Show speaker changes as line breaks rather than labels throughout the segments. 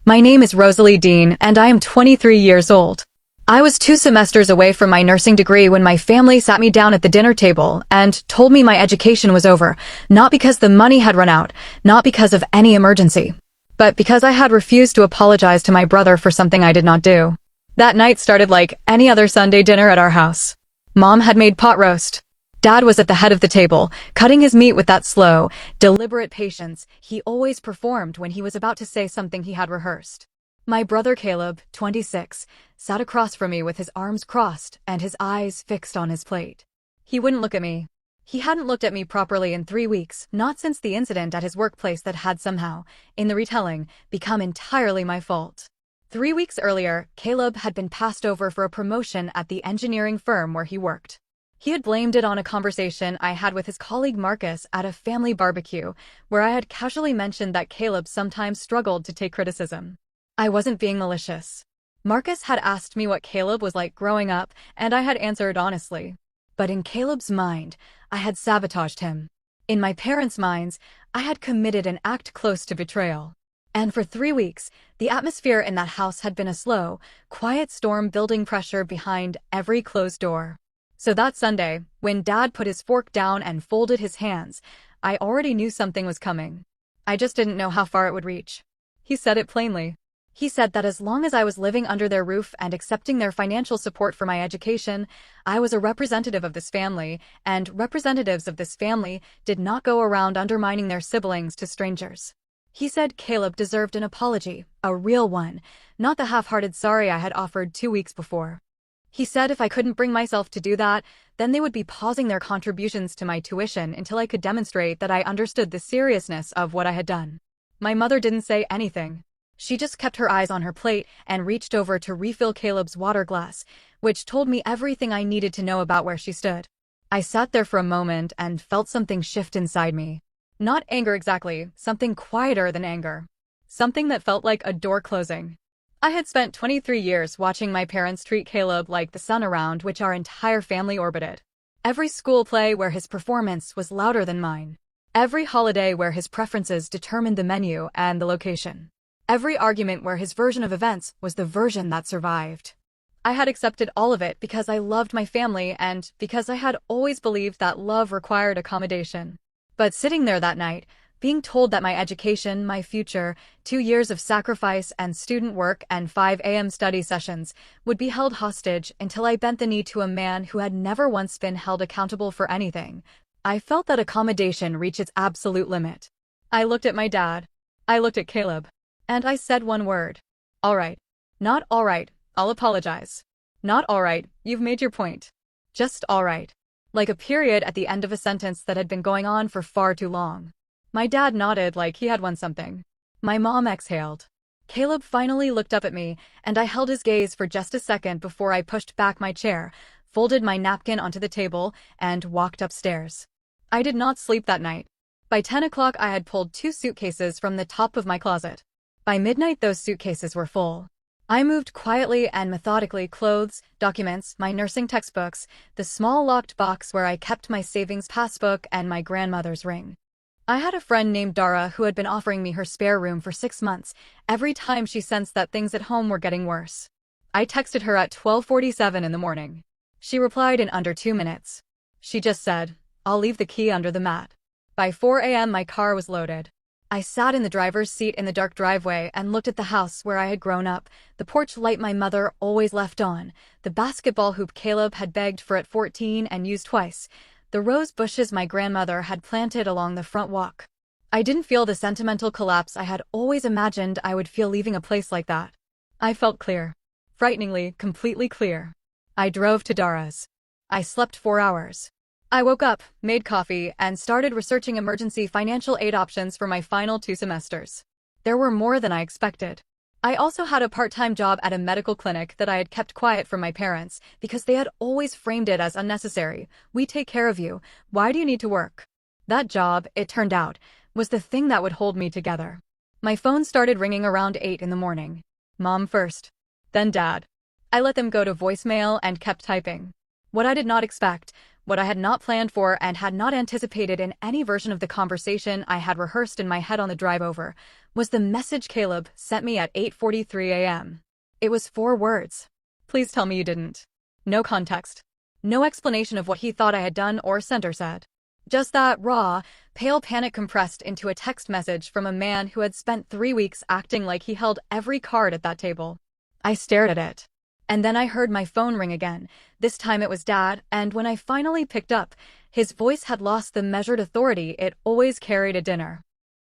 My name is Rosalie Dean, and I am 23 years old. I was 2 semesters away from my nursing degree when my family sat me down at the dinner table and told me my education was over, not because the money had run out, not because of any emergency, but because I had refused to apologize to my brother for something I did not do. That night started like any other Sunday dinner at our house. Mom had made pot roast. Dad was at the head of the table, cutting his meat with that slow, deliberate patience he always performed when he was about to say something he had rehearsed. My brother Caleb, 26, sat across from me with his arms crossed and his eyes fixed on his plate. He wouldn't look at me. He hadn't looked at me properly in 3 weeks, not since the incident at his workplace that had somehow, in the retelling, become entirely my fault. 3 weeks earlier, Caleb had been passed over for a promotion at the engineering firm where he worked. He had blamed it on a conversation I had with his colleague Marcus at a family barbecue, where I had casually mentioned that Caleb sometimes struggled to take criticism. I wasn't being malicious. Marcus had asked me what Caleb was like growing up, and I had answered honestly. But in Caleb's mind, I had sabotaged him. In my parents' minds, I had committed an act close to betrayal. And for 3 weeks, the atmosphere in that house had been a slow, quiet storm building pressure behind every closed door. So that Sunday, when Dad put his fork down and folded his hands, I already knew something was coming. I just didn't know how far it would reach. He said it plainly. He said that as long as I was living under their roof and accepting their financial support for my education, I was a representative of this family, and representatives of this family did not go around undermining their siblings to strangers. He said Caleb deserved an apology, a real one, not the half-hearted sorry I had offered 2 weeks before. He said if I couldn't bring myself to do that, then they would be pausing their contributions to my tuition until I could demonstrate that I understood the seriousness of what I had done. My mother didn't say anything. She just kept her eyes on her plate and reached over to refill Caleb's water glass, which told me everything I needed to know about where she stood. I sat there for a moment and felt something shift inside me. Not anger exactly, something quieter than anger. Something that felt like a door closing. I had spent 23 years watching my parents treat Caleb like the sun around which our entire family orbited. Every school play where his performance was louder than mine. Every holiday where his preferences determined the menu and the location. Every argument where his version of events was the version that survived. I had accepted all of it because I loved my family and because I had always believed that love required accommodation. But sitting there that night, being told that my education, my future, 2 years of sacrifice and student work and 5 a.m. study sessions would be held hostage until I bent the knee to a man who had never once been held accountable for anything, I felt that accommodation reached its absolute limit. I looked at my dad. I looked at Caleb. And I said one word. All right. Not all right, I'll apologize. Not all right, you've made your point. Just all right. Like a period at the end of a sentence that had been going on for far too long. My dad nodded like he had won something. My mom exhaled. Caleb finally looked up at me, and I held his gaze for just a second before I pushed back my chair, folded my napkin onto the table, and walked upstairs. I did not sleep that night. By 10 o'clock I had pulled 2 suitcases from the top of my closet. By midnight those suitcases were full. I moved quietly and methodically clothes, documents, my nursing textbooks, the small locked box where I kept my savings passbook and my grandmother's ring. I had a friend named Dara who had been offering me her spare room for 6 months, every time she sensed that things at home were getting worse. I texted her at 12:47 in the morning. She replied in under 2 minutes. She just said, "I'll leave the key under the mat." By 4 a.m. my car was loaded. I sat in the driver's seat in the dark driveway and looked at the house where I had grown up, the porch light my mother always left on, the basketball hoop Caleb had begged for at 14 and used twice, the rose bushes my grandmother had planted along the front walk. I didn't feel the sentimental collapse I had always imagined I would feel leaving a place like that. I felt clear. Frighteningly, completely clear. I drove to Dara's. I slept 4 hours. I woke up, made coffee, and started researching emergency financial aid options for my final 2 semesters. There were more than I expected. I also had a part-time job at a medical clinic that I had kept quiet from my parents because they had always framed it as unnecessary. We take care of you. Why do you need to work? That job, it turned out, was the thing that would hold me together. My phone started ringing around 8 in the morning. Mom first. Then Dad. I let them go to voicemail and kept typing. What I did not expect What I had not planned for and had not anticipated in any version of the conversation I had rehearsed in my head on the drive over was the message Caleb sent me at 8:43 a.m. It was 4 words. Please tell me you didn't. No context. No explanation of what he thought I had done or sent or said. Just that raw, pale panic compressed into a text message from a man who had spent 3 weeks acting like he held every card at that table. I stared at it. And then I heard my phone ring again. This time it was Dad, and when I finally picked up, his voice had lost the measured authority it always carried at dinner.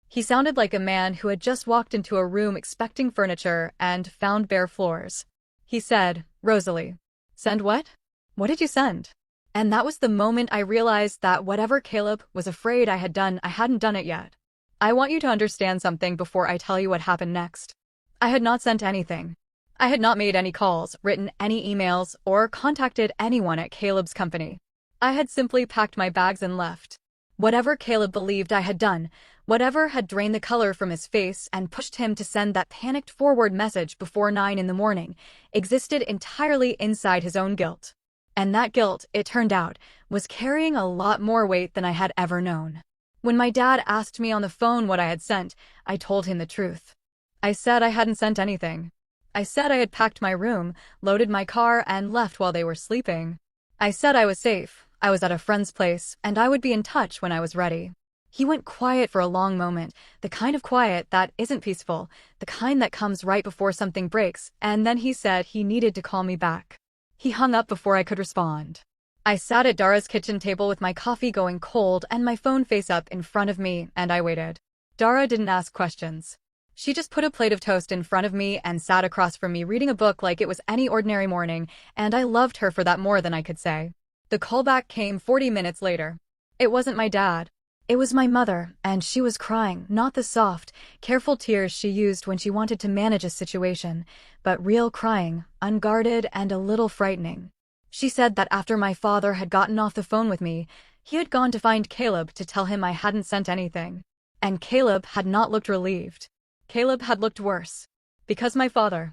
He sounded like a man who had just walked into a room expecting furniture and found bare floors. He said, "Rosalie." "Send what? What did you send?" And that was the moment I realized that whatever Caleb was afraid I had done, I hadn't done it yet. I want you to understand something before I tell you what happened next. I had not sent anything. I had not made any calls, written any emails, or contacted anyone at Caleb's company. I had simply packed my bags and left. Whatever Caleb believed I had done, whatever had drained the color from his face and pushed him to send that panicked forward message before 9 in the morning, existed entirely inside his own guilt. And that guilt, it turned out, was carrying a lot more weight than I had ever known. When my dad asked me on the phone what I had sent, I told him the truth. I said I hadn't sent anything. I said I had packed my room, loaded my car, and left while they were sleeping. I said I was safe, I was at a friend's place, and I would be in touch when I was ready. He went quiet for a long moment, the kind of quiet that isn't peaceful, the kind that comes right before something breaks, and then he said he needed to call me back. He hung up before I could respond. I sat at Dara's kitchen table with my coffee going cold and my phone face up in front of me, and I waited. Dara didn't ask questions. She just put a plate of toast in front of me and sat across from me reading a book like it was any ordinary morning, and I loved her for that more than I could say. The callback came 40 minutes later. It wasn't my dad. It was my mother, and she was crying, not the soft, careful tears she used when she wanted to manage a situation, but real crying, unguarded and a little frightening. She said that after my father had gotten off the phone with me, he had gone to find Caleb to tell him I hadn't sent anything. And Caleb had not looked relieved. Caleb had looked worse. Because my father,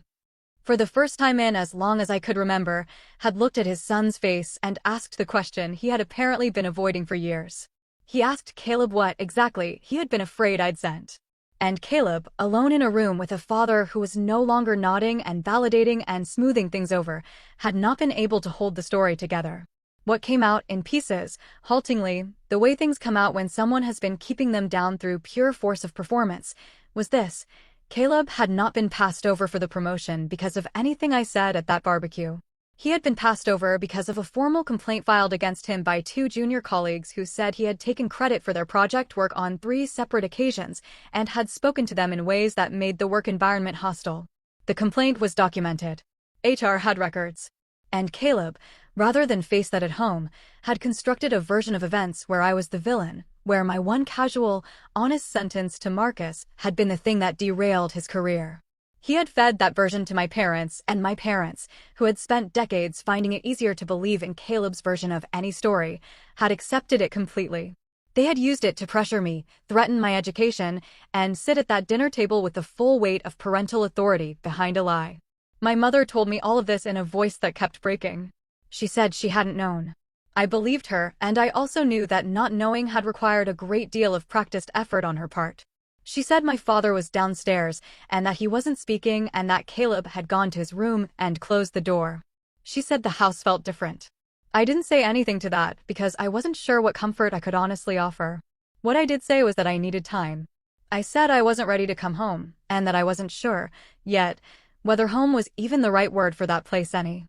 for the first time in as long as I could remember, had looked at his son's face and asked the question he had apparently been avoiding for years. He asked Caleb what, exactly, he had been afraid I'd sent. And Caleb, alone in a room with a father who was no longer nodding and validating and smoothing things over, had not been able to hold the story together. What came out in pieces, haltingly, the way things come out when someone has been keeping them down through pure force of performance, was this: Caleb had not been passed over for the promotion because of anything I said at that barbecue. He had been passed over because of a formal complaint filed against him by 2 junior colleagues who said he had taken credit for their project work on 3 separate occasions and had spoken to them in ways that made the work environment hostile. The complaint was documented. HR had records. And Caleb, rather than face that at home, had constructed a version of events where I was the villain, where my one casual, honest sentence to Marcus had been the thing that derailed his career. He had fed that version to my parents, and my parents, who had spent decades finding it easier to believe in Caleb's version of any story, had accepted it completely. They had used it to pressure me, threaten my education, and sit at that dinner table with the full weight of parental authority behind a lie. My mother told me all of this in a voice that kept breaking. She said she hadn't known. I believed her, and I also knew that not knowing had required a great deal of practiced effort on her part. She said my father was downstairs, and that he wasn't speaking, and that Caleb had gone to his room and closed the door. She said the house felt different. I didn't say anything to that because I wasn't sure what comfort I could honestly offer. What I did say was that I needed time. I said I wasn't ready to come home, and that I wasn't sure, yet, whether home was even the right word for that place any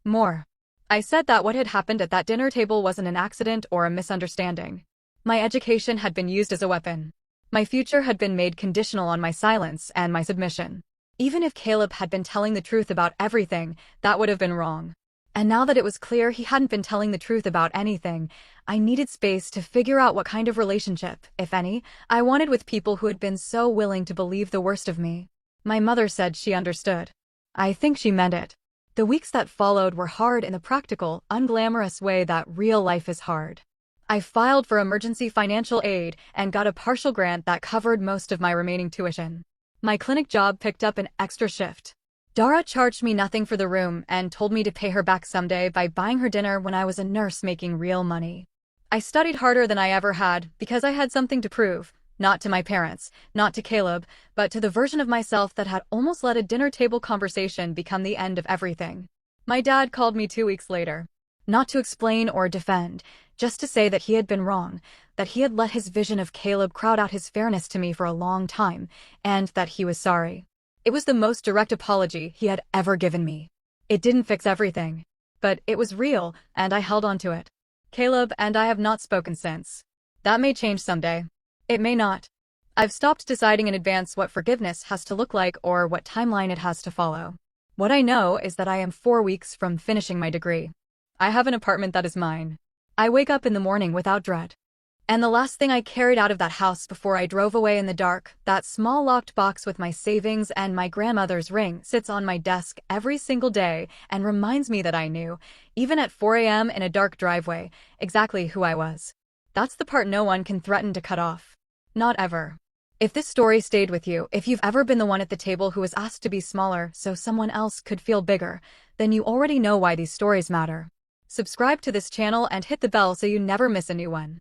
more. I said that what had happened at that dinner table wasn't an accident or a misunderstanding. My education had been used as a weapon. My future had been made conditional on my silence and my submission. Even if Caleb had been telling the truth about everything, that would have been wrong. And now that it was clear he hadn't been telling the truth about anything, I needed space to figure out what kind of relationship, if any, I wanted with people who had been so willing to believe the worst of me. My mother said she understood. I think she meant it. The weeks that followed were hard in the practical, unglamorous way that real life is hard. I filed for emergency financial aid and got a partial grant that covered most of my remaining tuition. My clinic job picked up an extra shift. Dara charged me nothing for the room and told me to pay her back someday by buying her dinner when I was a nurse making real money. I studied harder than I ever had because I had something to prove, not to my parents, not to Caleb, but to the version of myself that had almost let a dinner table conversation become the end of everything. My dad called me 2 weeks later. Not to explain or defend, just to say that he had been wrong, that he had let his vision of Caleb crowd out his fairness to me for a long time, and that he was sorry. It was the most direct apology he had ever given me. It didn't fix everything, but it was real, and I held on to it. Caleb and I have not spoken since. That may change someday. It may not. I've stopped deciding in advance what forgiveness has to look like or what timeline it has to follow. What I know is that I am 4 weeks from finishing my degree. I have an apartment that is mine. I wake up in the morning without dread. And the last thing I carried out of that house before I drove away in the dark, that small locked box with my savings and my grandmother's ring, sits on my desk every single day and reminds me that I knew, even at 4 a.m. in a dark driveway, exactly who I was. That's the part no one can threaten to cut off. Not ever. If this story stayed with you, if you've ever been the one at the table who was asked to be smaller so someone else could feel bigger, then you already know why these stories matter. Subscribe to this channel and hit the bell so you never miss a new one.